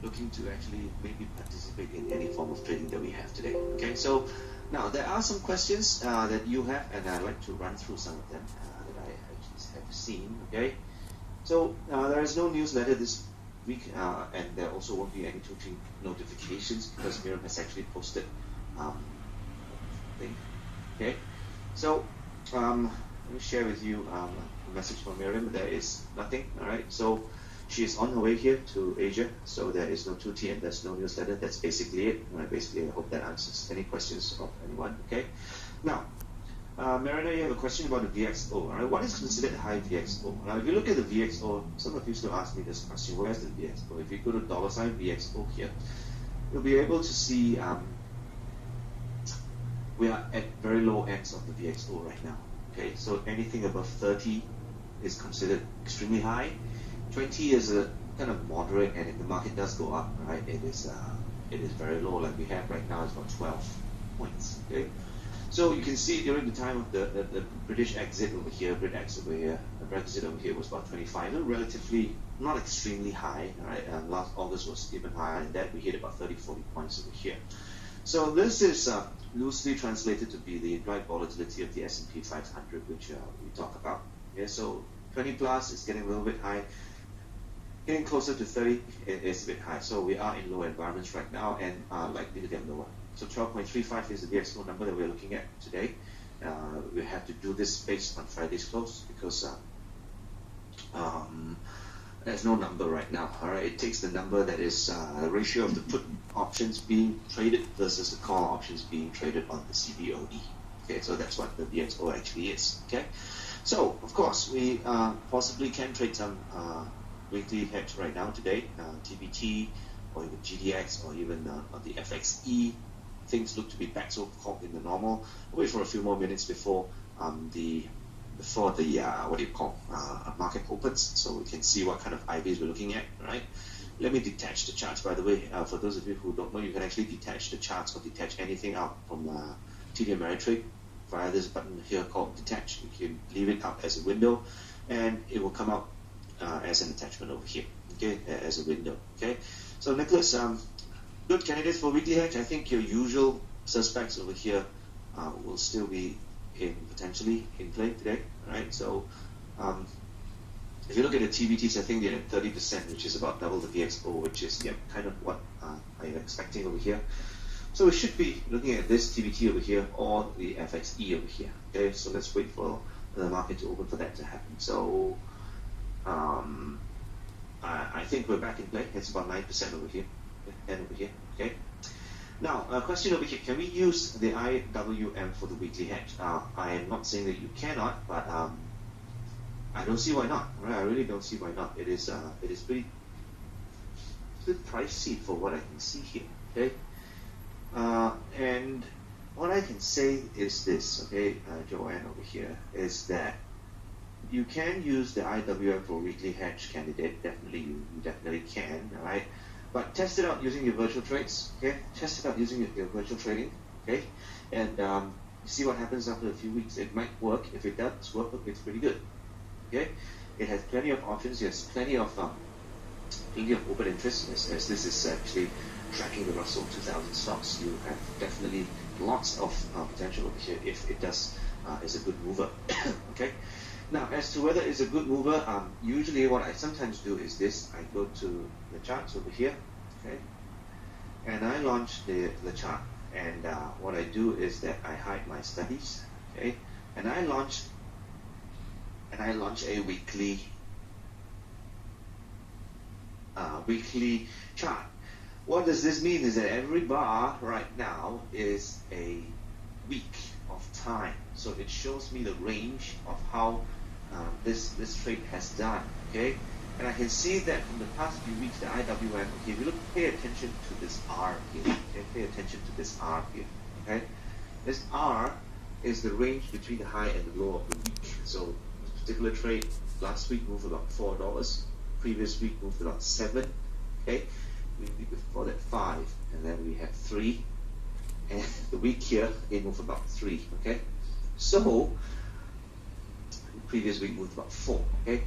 looking to actually maybe participate in any form of trading that we have today. Okay, so now there are some questions that you have, and I'd like to run through some of them that I actually have seen. Okay, so there is no newsletter this week, and there also won't be any tutoring notifications because Miriam has actually posted thing. Okay, so let me share with you a message from Miriam. There is nothing. All right, so she is on her way here to Asia, so there is no 2T and there's no newsletter. That's basically it. All right, basically, I hope that answers any questions of anyone. Okay, now Marina, you have a question about the VXO. All right, what is considered high VXO? Now, if you look at the VXO, some of you still ask me this question: where's the VXO? If you go to $ VXO here, you'll be able to see we are at very low ends of the VXO right now. Okay, so anything above 30 is considered extremely high. 20 is a kind of moderate, and if the market does go up, right, it is very low. Like we have right now is about 12 points. Okay, so you can see during the time of the British exit over here, Brexit over here was about 25, relatively not extremely high. Right, last August was even higher than that. We hit about 30-40 points over here. So this is loosely translated to be the implied volatility of the S&P 500, which we talk about. Yeah, so 20 plus is getting a little bit high. Getting closer to 30 is a bit high. So we are in low environments right now and are likely to get lower. So 12.35 is the VXO number that we're looking at today. We have to do this based on Friday's close because there's no number right now. All right, it takes the number that is the ratio of the put options being traded versus the call options being traded on the CBOE. Okay, so that's what the VXO actually is. Okay, so of course we possibly can trade some weekly hedge right now today, TBT or even GDX or even on the FXE. Things look to be back so called in the normal. We'll wait for a few more minutes before the market opens, so we can see what kind of IVs we're looking at. Right? Let me detach the charts. By the way, for those of you who don't know, you can actually detach the charts or detach anything out from TD Ameritrade via this button here called detach. You can leave it out as a window, and it will come out as an attachment over here. Okay, as a window. Okay, so Nicholas, good candidates for weekly hedge. I think your usual suspects over here will still be potentially in play today, right? So if you look at the TBTs, I think they're at 30%, which is about double the VXO, which is kind of what I'm expecting over here. So we should be looking at this TBT over here or the FXE over here. Okay, so let's wait for the market to open for that to happen. So I think we're back in play. It's about 9% over here and over here. Okay. Now, a question over here: can we use the IWM for the weekly hedge? I am not saying that you cannot, but I don't see why not. Right? I really don't see why not. It is pretty pricey for what I can see here. Okay, and what I can say is this. Okay, Joanne over here is that you can use the IWM for weekly hedge candidate. Definitely, you definitely can. All right. But test it out using your virtual trades, okay? Test it out using your virtual trading, okay? And see what happens after a few weeks. It might work. If it does work, it's pretty good, okay? It has plenty of options. It has plenty of open interest, as this is actually tracking the Russell 2000 stocks. You have definitely lots of potential over here if it does is a good mover, okay? Now, as to whether it's a good mover, usually what I sometimes do is this. I go to the charts over here, okay, and I launch the chart. And what I do is that I hide my studies, okay, and I launch a weekly chart. What does this mean is that every bar right now is a week of time. So it shows me the range of how this trade has done, okay? And I can see that from the past few weeks, the IWM, okay, if you pay attention to this R here, okay? Pay attention to this R here, okay? This R is the range between the high and the low of the week. So this particular trade last week moved about $4, previous week moved about 7, okay? The week before that 5, and then we have 3, and the week here it moved about 3, okay? So previous week moved about 4, okay?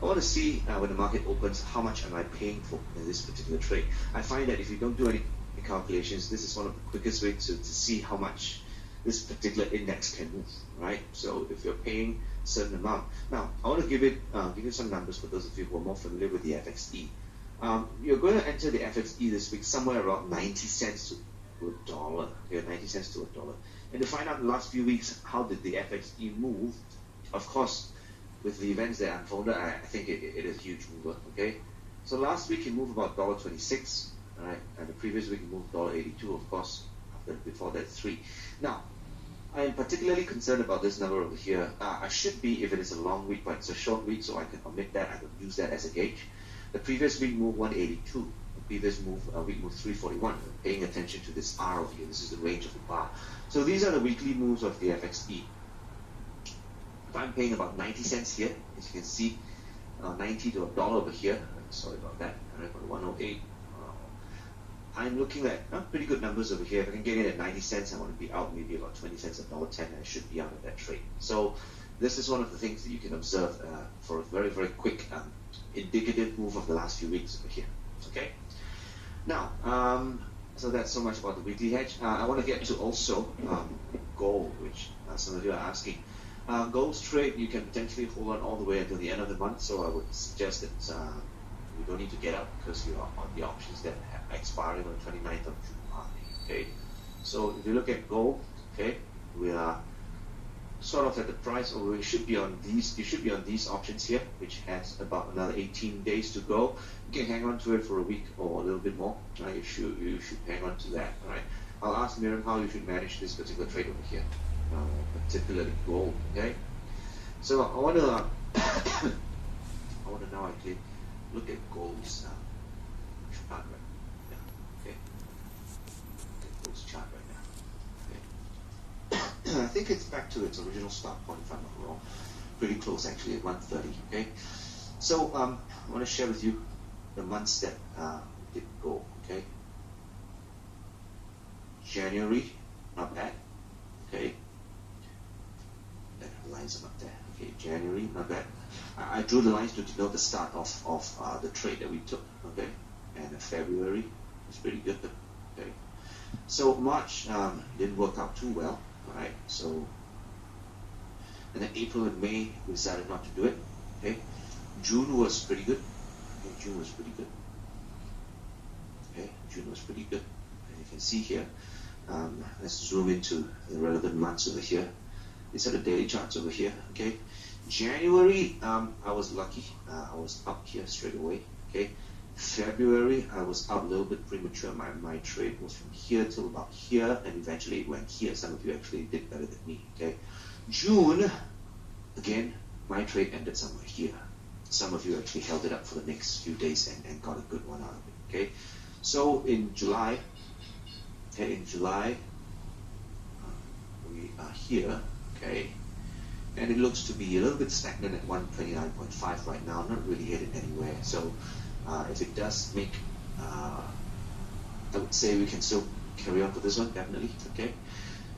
I want to see when the market opens, how much am I paying for in this particular trade. I find that if you don't do any calculations, this is one of the quickest ways to see how much this particular index can move, right? So if you're paying a certain amount. Now, I want to give you some numbers for those of you who are more familiar with the FXE. You're going to enter the FXE this week somewhere around 90 cents to a dollar. Okay, 90 cents to a dollar. And to find out in the last few weeks, how did the FXE move? Of course, with the events that unfolded, I think it is a huge mover, okay? So last week it moved about $1.26, all right? And the previous week it moved $1.82, of course, before that 3. Now, I am particularly concerned about this number over here. I should be if it is a long week, but it's a short week, so I can omit that. I can use that as a gauge. The previous week moved 182. The previous week moved 341. Paying attention to this R over here. This is the range of the bar. So these are the weekly moves of the FXE. If I'm paying about 90 cents here, as you can see, 90 to a dollar over here. Sorry about that. About 108. I'm looking at pretty good numbers over here. If I can get in at 90 cents, I want to be out maybe about 20 cents, $1.10, and I should be out of that trade. So this is one of the things that you can observe for a very, very quick indicative move of the last few weeks over here. Okay. Now, so that's so much about the weekly hedge. I want to get to also gold, which some of you are asking. Gold's trade, you can potentially hold on all the way until the end of the month, so I would suggest that you don't need to get out because you are on the options that are expiring on the 29th of July. Okay, so if you look at gold, okay, we are sort of at the price, or we should be on these. You should be on these options here, which has about another 18 days to go. You can hang on to it for a week or a little bit more. Right? You should hang on to that. Right? I'll ask Miriam how you should manage this particular trade over here, particularly gold. Okay, so I want to now actually look at gold's chart right now. Okay, look at gold's chart right now. Okay, I think it's back to its original start point if I'm not wrong. Pretty close actually at 130. Okay, so I want to share with you the months that did go. Okay, January, not bad. Okay, that lines them up there. Okay, January, not bad. I drew the lines to denote the start of the trade that we took. Okay, and February was pretty good. Okay, so March didn't work out too well. All right, so and then April and May we decided not to do it. Okay, June was pretty good. Okay, June was pretty good. Okay, June was pretty good. And you can see here. Let's zoom into the relevant months over here. These are the daily charts over here. Okay, January I was lucky. I was up here straight away. Okay, February I was out a little bit premature. My trade was from here till about here, and eventually it went here. Some of you actually did better than me. Okay, June again my trade ended somewhere here. Some of you actually held it up for the next few days and got a good one out of it. Okay, so in July. Okay, in July we are here. Okay, and it looks to be a little bit stagnant at 129.5 right now, not really headed anywhere. So if it does make, I would say we can still carry on for this one, definitely. Okay,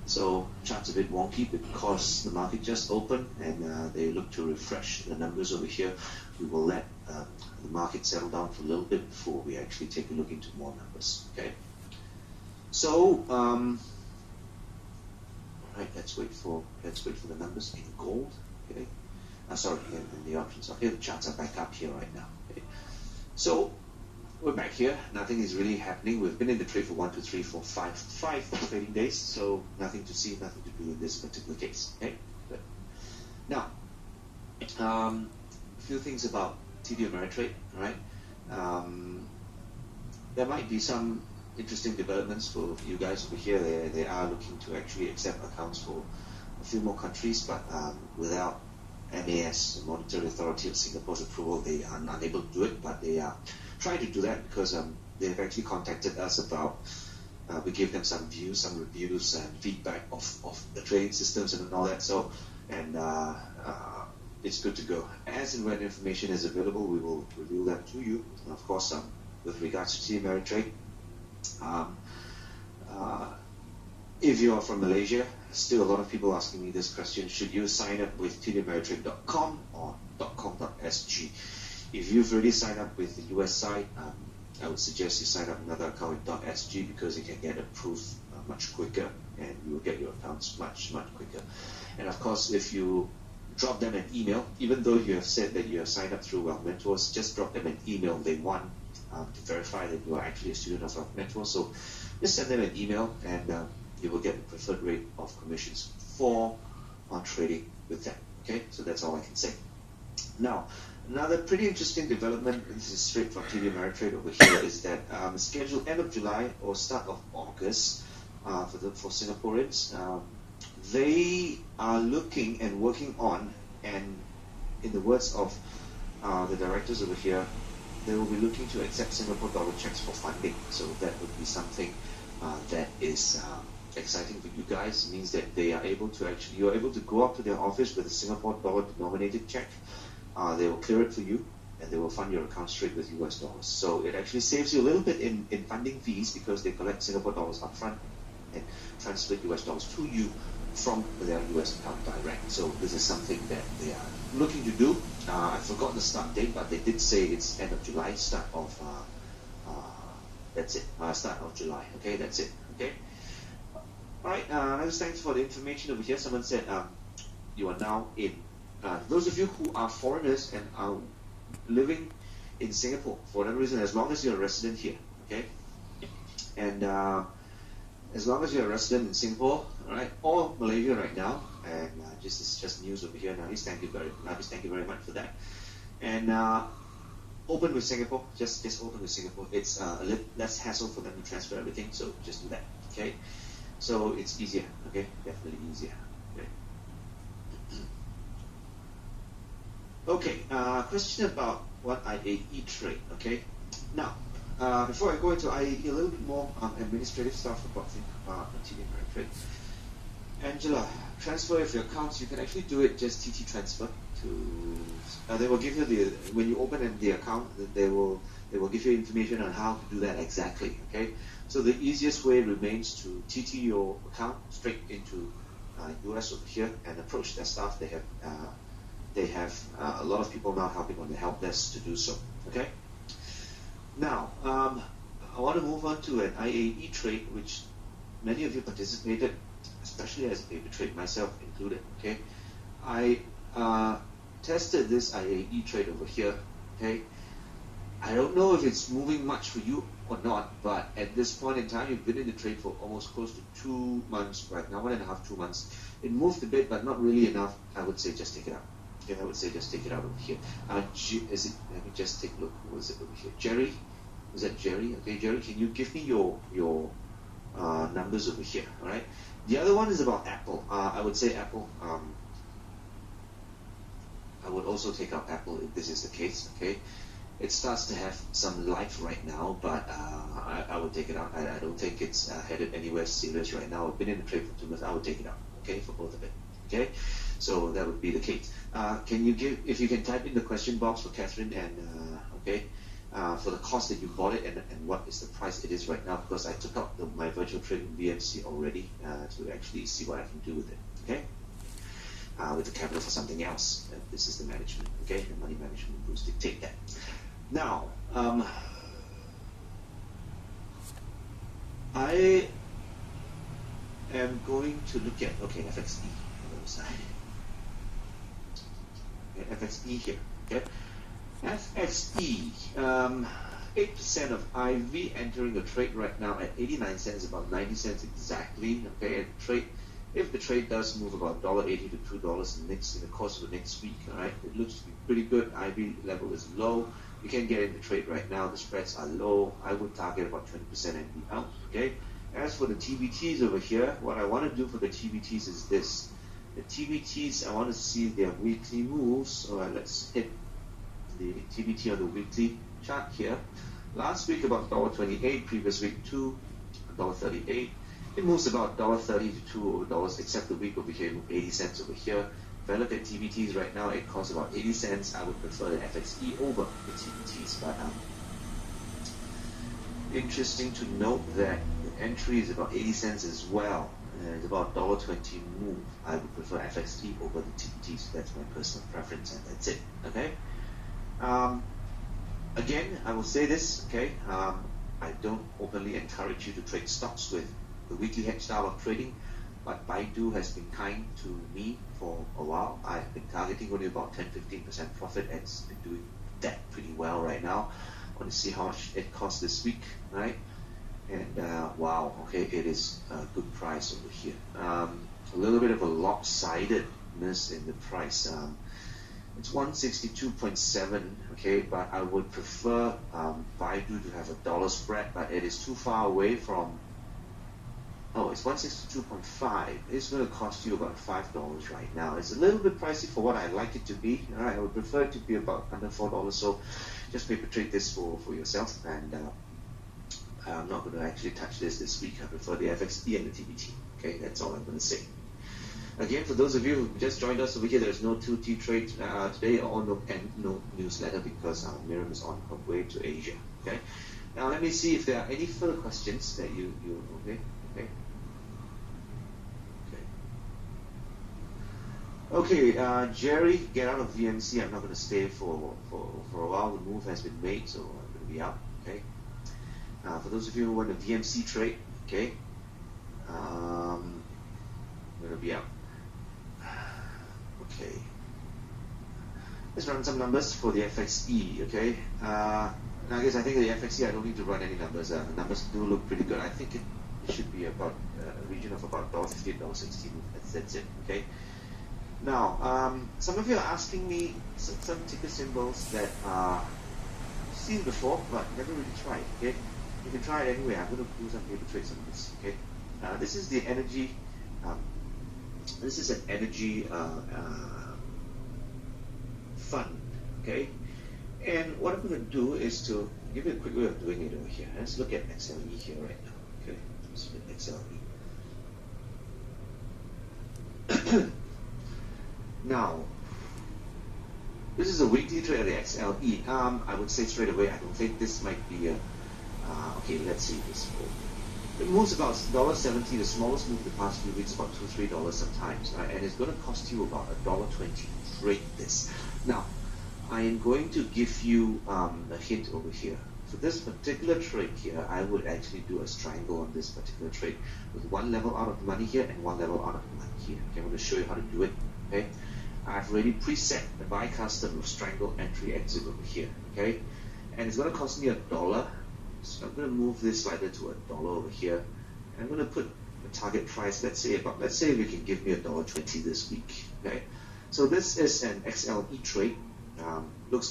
so chart's a bit wonky because the market just opened and they look to refresh the numbers over here. We will let the market settle down for a little bit before we actually take a look into more numbers. Okay, so right, let's wait for the numbers in gold. Okay, sorry, in the options. Okay, the charts are back up here right now. Okay, so we're back here. Nothing is really happening. We've been in the trade for 1, 2, 3, 4, 5 trading days. So nothing to see, nothing to do in this particular case. Okay, good. Now, a few things about TD Ameritrade. All right, there might be some interesting developments for you guys over here. They are looking to actually accept accounts for a few more countries, but without MAS, the Monetary Authority of Singapore's approval, they are unable to do it. But they are trying to do that because they have actually contacted us about. We gave them some views, some reviews, and feedback of the trading systems and all that. So, and it's good to go. As and when information is available, we will reveal that to you. And of course, with regards to TD Ameritrade. If you are from Malaysia, still a lot of people asking me this question: should you sign up with tdameritrade.com or .com.sg. If you've already signed up with the US side, I would suggest you sign up another account with .sg because you can get approved much quicker and you will get your accounts much quicker. And of course, if you drop them an email, even though you have said that you have signed up through Wealth Mentors, just drop them an email. They want to verify that you are actually a student of Wealth Mentors. So just send them an email and you will get the preferred rate of commissions for trading with them. Okay, so that's all I can say. Now, another pretty interesting development, this is straight from TD Ameritrade over here, is that scheduled end of July or start of August for Singaporeans, they are looking and working on, and in the words of the directors over here, they will be looking to accept Singapore dollar checks for funding. So that would be something that is exciting for you guys. It means that they are able to you're able to go up to their office with a Singapore dollar denominated check. They will clear it for you and they will fund your account straight with US dollars. So it actually saves you a little bit in funding fees because they collect Singapore dollars upfront and transfer US dollars to you from their US account direct. So this is something that they are looking to do. I forgot the start date, but they did say it's end of July, start of that's it, start of July. Okay, that's it. Okay. All right. Thanks for the information over here. Someone said you are now in. Those of you who are foreigners and are living in Singapore for whatever reason, as long as you're a resident here, okay, and as long as you're a resident in Singapore, all right, or Malaysia right now, and just news over here. Nafis, thank you very much for that. And open with Singapore, just open with Singapore. It's a little less hassle for them to transfer everything, so just do that, okay? So it's easier, okay, definitely easier. Okay, question about what IAE trade, okay? Now, before I go into IAE, a little bit more administrative stuff about TD Ameritrade. Angela, transfer of your accounts, you can actually do it just TT transfer to, they will give you when you open the account, they will give you information on how to do that exactly, okay? So the easiest way remains to TT your account straight into US over here and approach their staff. They have a lot of people now helping on the help desk to do so. Okay. Now, I want to move on to an IAE trade, which many of you participated, especially as a paper trade, myself included. Okay. I tested this IAE trade over here. Okay. I don't know if it's moving much for you or not, but at this point in time, you've been in the trade for almost close to 2 months right now, 1.5, 2 months. It moved a bit, but not really enough. I would say just take it out. Okay, I would say just take it out over here. Let me just take a look. Who is it over here? Jerry? Is that Jerry? Okay, Jerry, can you give me your numbers over here? All right. The other one is about Apple. I would say Apple. I would also take out Apple if this is the case. Okay. It starts to have some life right now, but I would take it out. I don't think it's headed anywhere serious right now. I've been in the trade for 2 months. I would take it out. Okay, for both of it. Okay, so that would be the case. Can you if you can type in the question box for Catherine and for the cost that you bought it and what is the price it is right now, because I took out my virtual trading VMC already to actually see what I can do with it. Okay, with the capital for something else. This is the management. Okay, the money management rules dictate that. Now, I am going to look at FXE. Okay, FXE here. Okay, FXE. 8% of IV entering the trade right now at 89 cents, about 90 cents exactly. Okay, and if the trade does move about $1.80 to $2 in the course of the next week, all right, it looks to be pretty good. IV level is low. You can get in the trade right now. The spreads are low. I would target about 20% and be out. Okay. As for the TBTs over here, what I want to do for the TBTs is this. The TBTs, I want to see their weekly moves. All right, let's hit the TBT on the weekly chart here. Last week about $1.28, previous week $1.38. It moves about $1.30 to $2, except the week over here, 80 cents over here. If I look at TBTs right now, it costs about 80 cents. I would prefer the FXE over the TBTs, but interesting to note that the entry is about 80 cents as well. and it's about $1.20 move. I would prefer FXT over the TPT, so that's my personal preference, and that's it. Okay. Again, I will say this. Okay. I don't openly encourage you to trade stocks with the weekly hedge style of trading, but Baidu has been kind to me for a while. I've been targeting only about 10-15% profit, and it's been doing that pretty well right now. I want to see how much it costs this week, right? And wow, okay, it is a good price over here. A little bit of a lopsidedness in the price. It's 162.7, okay, but I would prefer Baidu to have a dollar spread, but it is too far away from. Oh, it's 162.5. It's going to cost you about $5 right now. It's a little bit pricey for what I'd like it to be. All right, I would prefer it to be about under $4. So just paper trade this for yourself, and I'm not going to actually touch this week. I prefer the FXT and the TPT. Okay, that's all I'm going to say. Again, for those of you who just joined us over here, there's no 2T trade today or no newsletter because Miriam is on her way to Asia. Okay. Now let me see if there are any further questions that you okay, Jerry, get out of VMC. I'm not going to stay for a while. The move has been made, so I'm going to be out. Okay. For those of you who want a VMC trade, okay, I'm going to be out. Okay. Let's run some numbers for the FXE. Okay. Now, I guess I think the FXE I don't need to run any numbers. The numbers do look pretty good. I think it should be about a region of about $1.50, $1.60. That's it. Okay. Now, some of you are asking me some ticker symbols that you've seen before, but never really tried. Okay, you can try it anyway. I'm going to do some paper trades on this. Okay, this is the energy. This is an energy fund. Okay, and what I'm going to do is to give you a quick way of doing it over here. Let's look at XLE here right now. Okay, let's look at XLE. Now, this is a weekly trade of the XLE. I would say straight away, I don't think this might be a. Okay, let's see this. It moves about $1.70. The smallest move the past few weeks, about $2-3 sometimes, right? And it's going to cost you about $1.20 to trade this. Now, I am going to give you a hint over here. For this particular trade here, I would actually do a triangle on this particular trade with one level out of the money here and one level out of the money here. Okay, I'm going to show you how to do it. Okay, I've already preset the buy custom with strangle entry exit over here. Okay, and it's going to cost me $1. So I'm going to move this slider to $1 over here, and I'm going to put a target price. Let's say we can give me $1.20 this week. Okay, so this is an XLE trade. Looks